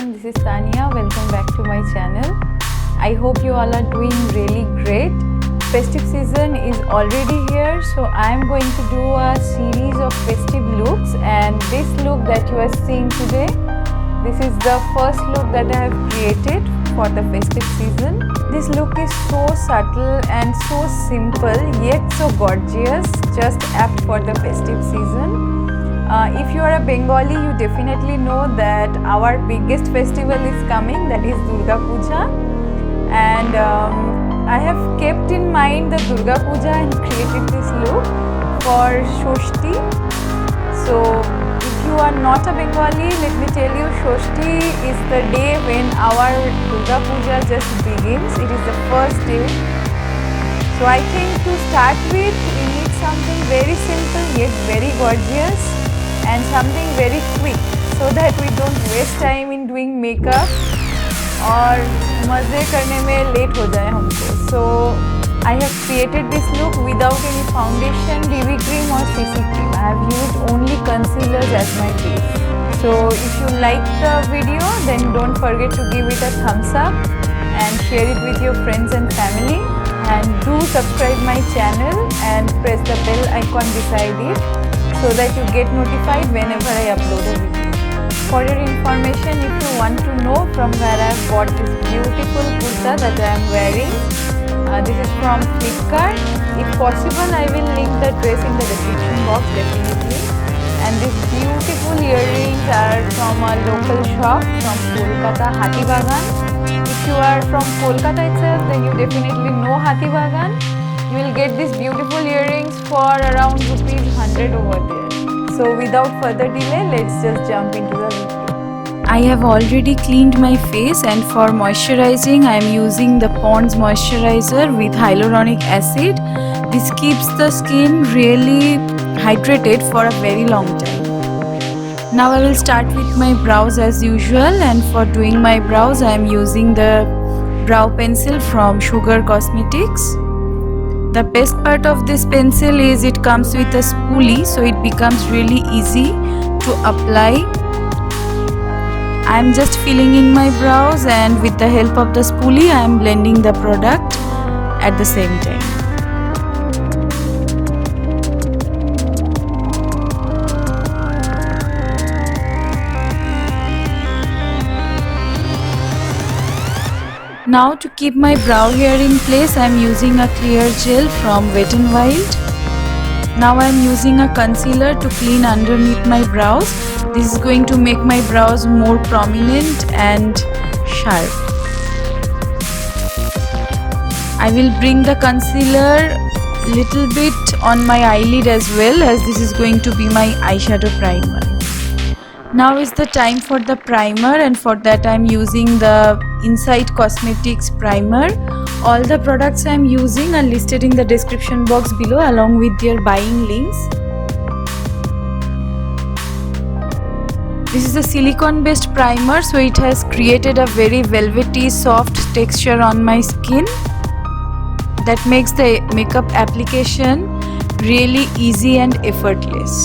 everyone, this is Tania. Welcome back to my channel. I hope you all are doing really great. Festive season is already here, so I am going to do a series of festive looks, and this look that you are seeing today, this is the first look that I have created for the festive season. This look is so subtle and so simple yet so gorgeous, just apt for the festive season. If you are a Bengali, you definitely know that our biggest festival is coming, that is Durga Puja. And I have kept in mind the Durga Puja and created this look for Shoshti. So if you are not a Bengali, let me tell you, Shoshti is the day when our Durga Puja just begins. It is the first day. So I think to start with, we need something very simple yet very gorgeous and something very quick so that we don't waste time in doing makeup और मज़े करने में late हो जाए हमको. So I have created this look without any foundation, BB cream or CC cream. I have used only concealers as my base. So if you like the video, then don't forget to give it a thumbs up and share it with your friends and family. And do subscribe my channel and press the bell icon beside it so that you get notified whenever I upload a video. For your information, if you want to know from where I have bought this beautiful kurta that I am wearing, this is from Flipkart. If possible, I will link the dress in the description box definitely. And these beautiful earrings are from a local shop from Kolkata, Hathibagan. If you are from Kolkata itself, then you definitely know Hathibagan. You will get these beautiful earrings for around ₹100 over there. So without further delay, let's just jump into the video. I have already cleaned my face, and for moisturizing I am using the Pond's moisturizer with hyaluronic acid. This keeps the skin really hydrated for a very long time. Now I will start with my brows as usual, and for doing my brows I am using the brow pencil from Sugar Cosmetics. The best part of this pencil is it comes with a spoolie, so it becomes really easy to apply. I am just filling in my brows, and with the help of the spoolie I am blending the product at the same time. Now to keep my brow hair in place, I am using a clear gel from Wet n Wild. Now I am using a concealer to clean underneath my brows. This is going to make my brows more prominent and sharp. I will bring the concealer little bit on my eyelid as well, as this is going to be my eyeshadow primer. Now is the time for the primer, and for that I am using the Inside Cosmetics primer. All the products I am using are listed in the description box below along with their buying links. This is a silicone based primer, so it has created a very velvety soft texture on my skin that makes the makeup application really easy and effortless.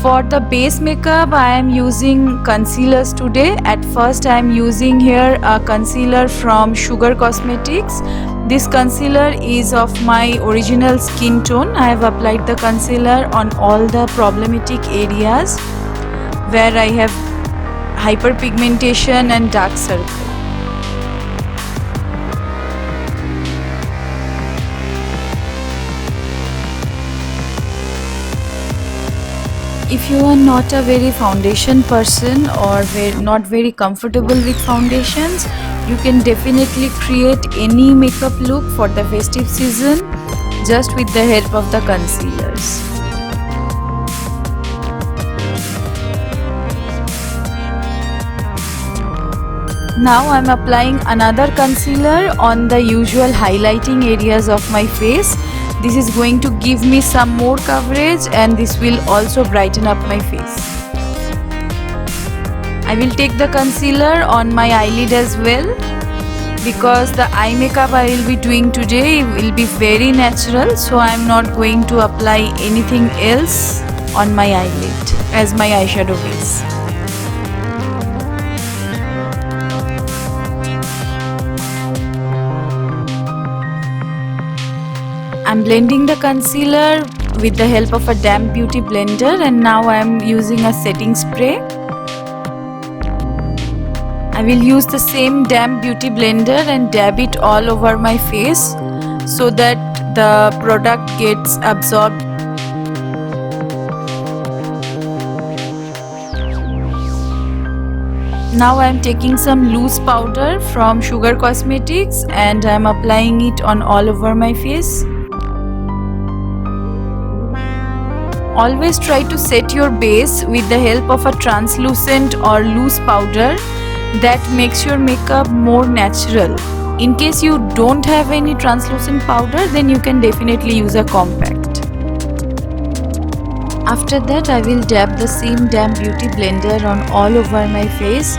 For the base makeup, I am using concealers today. At first, I am using here a concealer from Sugar Cosmetics. This concealer is of my original skin tone. I have applied the concealer on all the problematic areas where I have hyperpigmentation and dark circle. If you are not a very foundation person or not very comfortable with foundations, you can definitely create any makeup look for the festive season just with the help of the concealers. Now I am applying another concealer on the usual highlighting areas of my face. This is going to give me some more coverage, and this will also brighten up my face. I will take the concealer on my eyelid as well, because the eye makeup I will be doing today will be very natural, so I am not going to apply anything else on my eyelid as my eyeshadow base. I'm blending the concealer with the help of a damp beauty blender, and now I am using a setting spray. I will use the same damp beauty blender and dab it all over my face so that the product gets absorbed. Now I am taking some loose powder from Sugar Cosmetics and I am applying it on all over my face. Always try to set your base with the help of a translucent or loose powder that makes your makeup more natural. In case you don't have any translucent powder, then you can definitely use a compact. After that, I will dab the same damp beauty blender on all over my face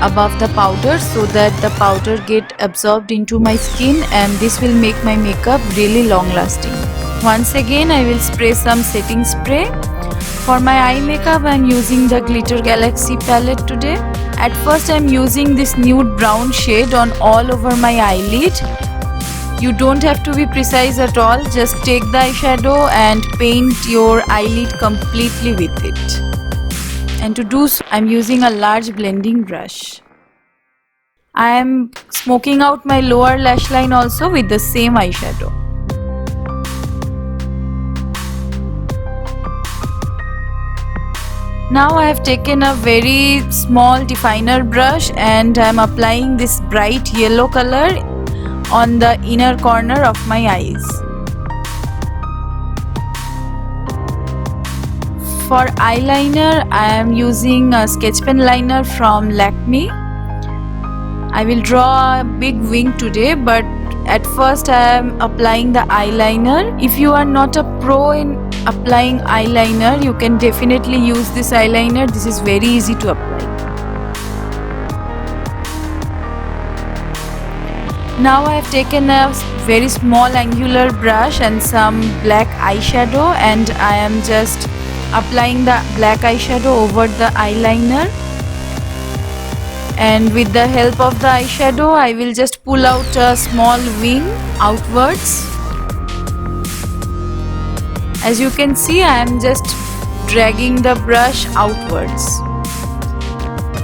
above the powder so that the powder get absorbed into my skin, and this will make my makeup really long lasting. Once again, I will spray some setting spray. For my eye makeup, I am using the Glitter Galaxy palette today. At first, I am using this nude brown shade on all over my eyelid. You don't have to be precise at all, just take the eyeshadow and paint your eyelid completely with it. And to do so, I am using a large blending brush. I am smoking out my lower lash line also with the same eyeshadow. Now I have taken a very small definer brush and I am applying this bright yellow color on the inner corner of my eyes. For eyeliner, I am using a sketch pen liner from Lakme. I will draw a big wing today, but at first I am applying the eyeliner. If you are not a pro in applying eyeliner, you can definitely use this eyeliner. This is very easy to apply. Now I have taken a very small angular brush and some black eyeshadow, and I am just applying the black eyeshadow over the eyeliner. And with the help of the eyeshadow, I will just pull out a small wing outwards. As you can see, I am just dragging the brush outwards.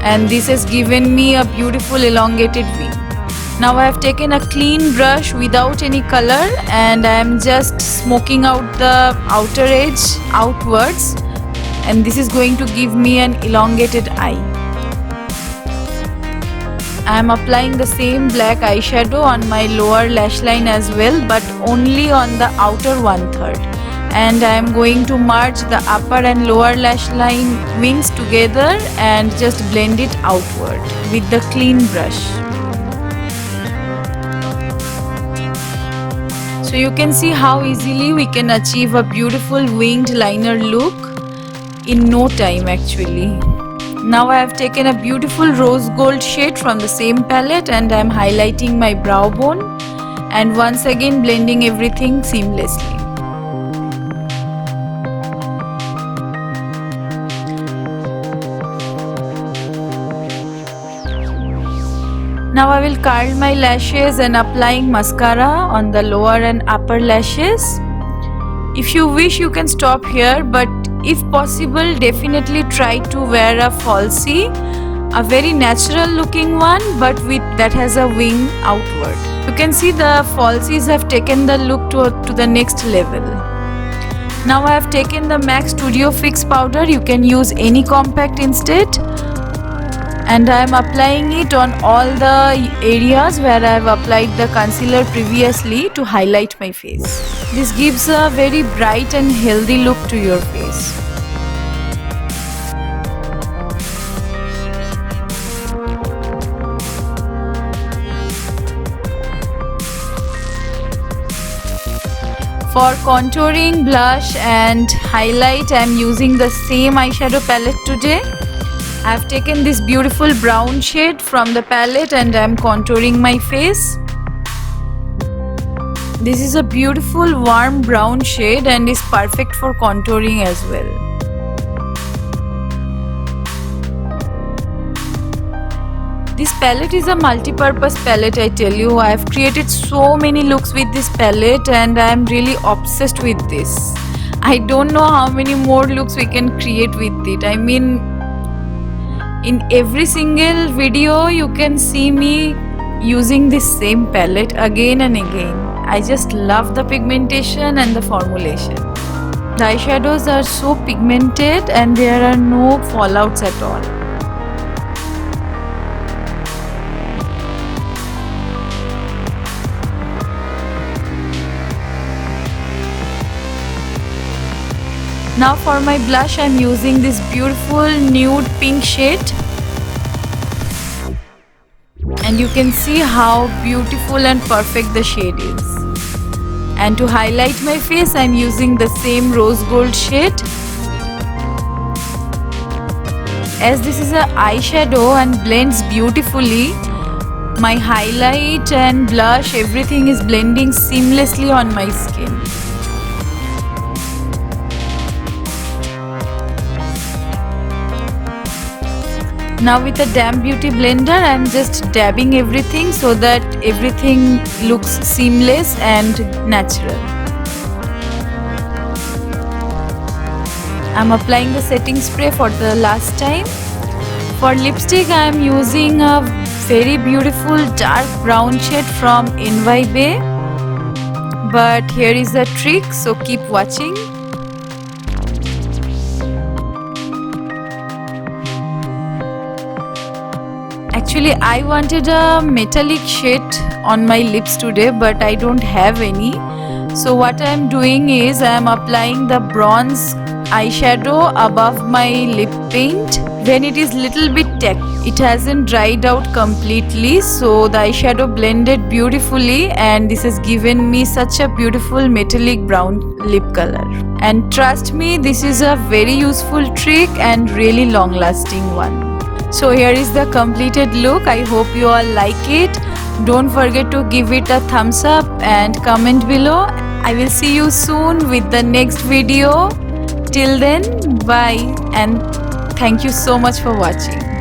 And this has given me a beautiful elongated wing. Now I have taken a clean brush without any color and I am just smoking out the outer edge outwards, and this is going to give me an elongated eye. I am applying the same black eyeshadow on my lower lash line as well, but only on the outer 1/3. And I am going to merge the upper and lower lash line wings together and just blend it outward with the clean brush. So you can see how easily we can achieve a beautiful winged liner look in no time actually. Now I have taken a beautiful rose gold shade from the same palette and I am highlighting my brow bone and once again blending everything seamlessly. Now I will curl my lashes and applying mascara on the lower and upper lashes. If you wish, you can stop here, but if possible, definitely try to wear a falsie, a very natural looking one, but that has a wing outward. You can see the falsies have taken the look to the next level. Now I have taken the MAC Studio Fix powder. You can use any compact instead. And I am applying it on all the areas where I have applied the concealer previously to highlight my face. This gives a very bright and healthy look to your face. For contouring, blush and highlight, I am using the same eyeshadow palette today. I have taken this beautiful brown shade from the palette and I am contouring my face. This is a beautiful warm brown shade and is perfect for contouring as well. This palette is a multi-purpose palette, I tell you. I have created so many looks with this palette and I am really obsessed with this. I don't know how many more looks we can create with it. I mean, in every single video you can see me using this same palette again and again. I just love the pigmentation and the formulation. The eyeshadows are so pigmented and there are no fallouts at all. Now for my blush, I'm using this beautiful nude pink shade. And you can see how beautiful and perfect the shade is. And to highlight my face, I'm using the same rose gold shade. As this is an eyeshadow and blends beautifully, my highlight and blush, everything is blending seamlessly on my skin. Now with a damp beauty blender, I'm just dabbing everything so that everything looks seamless and natural. I'm applying the setting spray for the last time. For lipstick, I'm using a very beautiful dark brown shade from NYBay. But here is the trick, so keep watching. Actually, I wanted a metallic shade on my lips today, but I don't have any. So what I am doing is I am applying the bronze eyeshadow above my lip paint. When it is little bit thick, it hasn't dried out completely, so the eyeshadow blended beautifully and this has given me such a beautiful metallic brown lip color. And trust me, this is a very useful trick and really long lasting one. So here is the completed look. I hope you all like it. Don't forget to give it a thumbs up and comment below. I will see you soon with the next video. Till then, bye and thank you so much for watching.